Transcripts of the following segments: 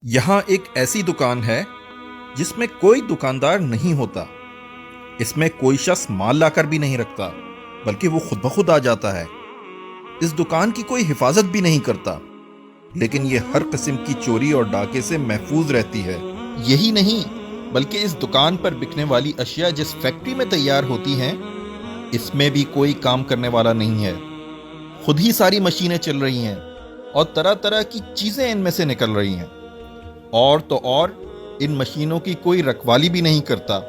یہاں ایک ایسی دکان ہے جس میں کوئی دکاندار نہیں ہوتا۔ اس میں کوئی شخص مال لا کر بھی نہیں رکھتا، بلکہ وہ خود بخود آ جاتا ہے۔ اس دکان کی کوئی حفاظت بھی نہیں کرتا، لیکن یہ ہر قسم کی چوری اور ڈاکے سے محفوظ رہتی ہے۔ یہی نہیں بلکہ اس دکان پر بکنے والی اشیاء جس فیکٹری میں تیار ہوتی ہیں، اس میں بھی کوئی کام کرنے والا نہیں ہے۔ خود ہی ساری مشینیں چل رہی ہیں اور طرح طرح کی چیزیں ان میں سے نکل رہی ہیں۔ اور تو اور ان مشینوں کی کوئی رکھوالی بھی نہیں کرتا،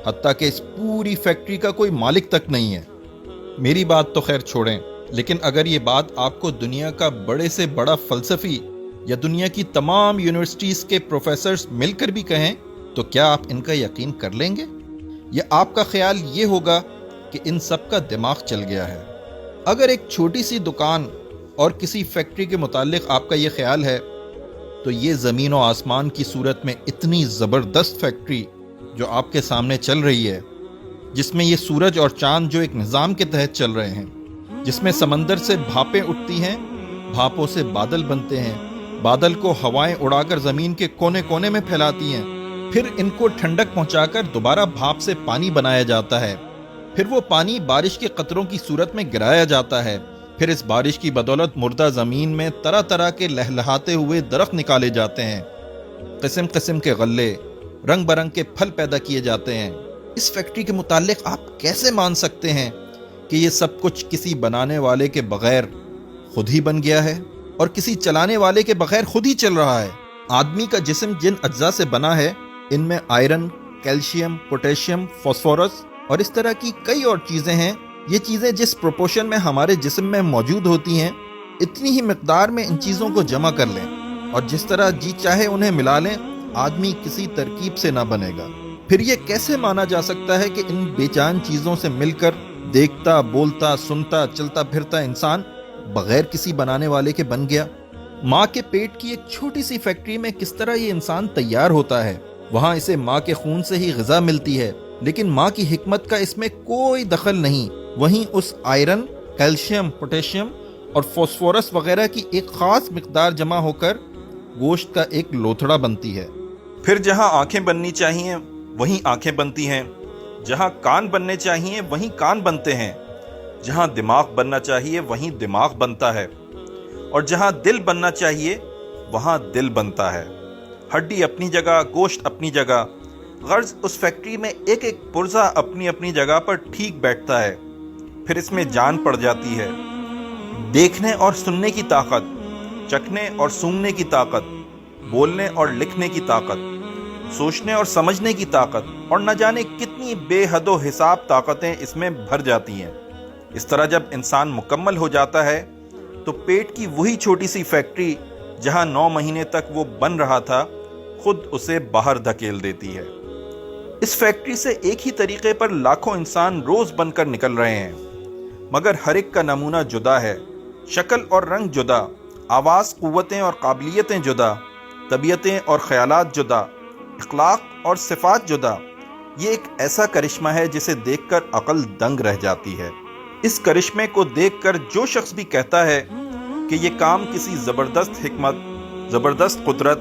حتیٰ کہ اس پوری فیکٹری کا کوئی مالک تک نہیں ہے۔ میری بات تو خیر چھوڑیں، لیکن اگر یہ بات آپ کو دنیا کا بڑے سے بڑا فلسفی یا دنیا کی تمام یونیورسٹیز کے پروفیسرز مل کر بھی کہیں تو کیا آپ ان کا یقین کر لیں گے؟ یا آپ کا خیال یہ ہوگا کہ ان سب کا دماغ چل گیا ہے؟ اگر ایک چھوٹی سی دکان اور کسی فیکٹری کے متعلق آپ کا یہ خیال ہے، تو یہ زمین و آسمان کی صورت میں اتنی زبردست فیکٹری جو آپ کے سامنے چل رہی ہے، جس میں یہ سورج اور چاند جو ایک نظام کے تحت چل رہے ہیں، جس میں سمندر سے بھاپیں اٹھتی ہیں، بھاپوں سے بادل بنتے ہیں، بادل کو ہوائیں اڑا کر زمین کے کونے کونے میں پھیلاتی ہیں، پھر ان کو ٹھنڈک پہنچا کر دوبارہ بھاپ سے پانی بنایا جاتا ہے، پھر وہ پانی بارش کے قطروں کی صورت میں گرایا جاتا ہے، پھر اس بارش کی بدولت مردہ زمین میں طرح طرح کے لہلہاتے ہوئے درخت نکالے جاتے ہیں، قسم قسم کے غلے، رنگ برنگ کے پھل پیدا کیے جاتے ہیں۔ اس فیکٹری کے متعلق آپ کیسے مان سکتے ہیں کہ یہ سب کچھ کسی بنانے والے کے بغیر خود ہی بن گیا ہے اور کسی چلانے والے کے بغیر خود ہی چل رہا ہے؟ آدمی کا جسم جن اجزاء سے بنا ہے، ان میں آئرن، کیلشیم، پوٹیشیم، فاسفورس اور اس طرح کی کئی اور چیزیں ہیں۔ یہ چیزیں جس پروپورشن میں ہمارے جسم میں موجود ہوتی ہیں، اتنی ہی مقدار میں ان چیزوں کو جمع کر لیں اور جس طرح جی چاہے انہیں ملا لیں، آدمی کسی ترکیب سے نہ بنے گا۔ پھر یہ کیسے مانا جا سکتا ہے کہ ان بے جان چیزوں سے مل کر دیکھتا، بولتا، سنتا، چلتا پھرتا انسان بغیر کسی بنانے والے کے بن گیا؟ ماں کے پیٹ کی ایک چھوٹی سی فیکٹری میں کس طرح یہ انسان تیار ہوتا ہے؟ وہاں اسے ماں کے خون سے ہی غذا ملتی ہے، لیکن ماں کی حکمت کا اس میں کوئی دخل نہیں۔ وہیں اس آئرن، کیلشیم، پوٹیشیم اور فاسفورس وغیرہ کی ایک خاص مقدار جمع ہو کر گوشت کا ایک لوتھڑا بنتی ہے۔ پھر جہاں آنکھیں بننی چاہیے وہیں آنکھیں بنتی ہیں، جہاں کان بننے چاہیے وہیں کان بنتے ہیں، جہاں دماغ بننا چاہیے وہیں دماغ بنتا ہے، اور جہاں دل بننا چاہیے وہاں دل بنتا ہے۔ ہڈی اپنی جگہ، گوشت اپنی جگہ، غرض اس فیکٹری میں ایک ایک پرزہ اپنی اپنی جگہ پر ٹھیک بیٹھتا ہے۔ پھر اس میں جان پڑ جاتی ہے، دیکھنے اور سننے کی طاقت، چکھنے اور سونگھنے کی طاقت، بولنے اور لکھنے کی طاقت، سوچنے اور سمجھنے کی طاقت، اور نہ جانے کتنی بے حد و حساب طاقتیں اس میں بھر جاتی ہیں۔ اس طرح جب انسان مکمل ہو جاتا ہے تو پیٹ کی وہی چھوٹی سی فیکٹری جہاں 9 مہینے تک وہ بن رہا تھا، خود اسے باہر دھکیل دیتی ہے۔ اس فیکٹری سے ایک ہی طریقے پر لاکھوں انسان روز بن کر نکل رہے ہیں، مگر ہر ایک کا نمونہ جدا ہے، شکل اور رنگ جدا، آواز، قوتیں اور قابلیتیں جدا، طبیعتیں اور خیالات جدا، اخلاق اور صفات جدا۔ یہ ایک ایسا کرشمہ ہے جسے دیکھ کر عقل دنگ رہ جاتی ہے۔ اس کرشمے کو دیکھ کر جو شخص بھی کہتا ہے کہ یہ کام کسی زبردست حکمت، زبردست قدرت،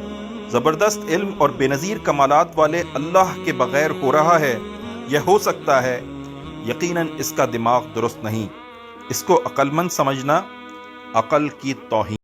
زبردست علم اور بے نظیر کمالات والے اللہ کے بغیر ہو رہا ہے یا ہو سکتا ہے، یقیناً اس کا دماغ درست نہیں۔ اس کو عقل مند سمجھنا عقل کی توہین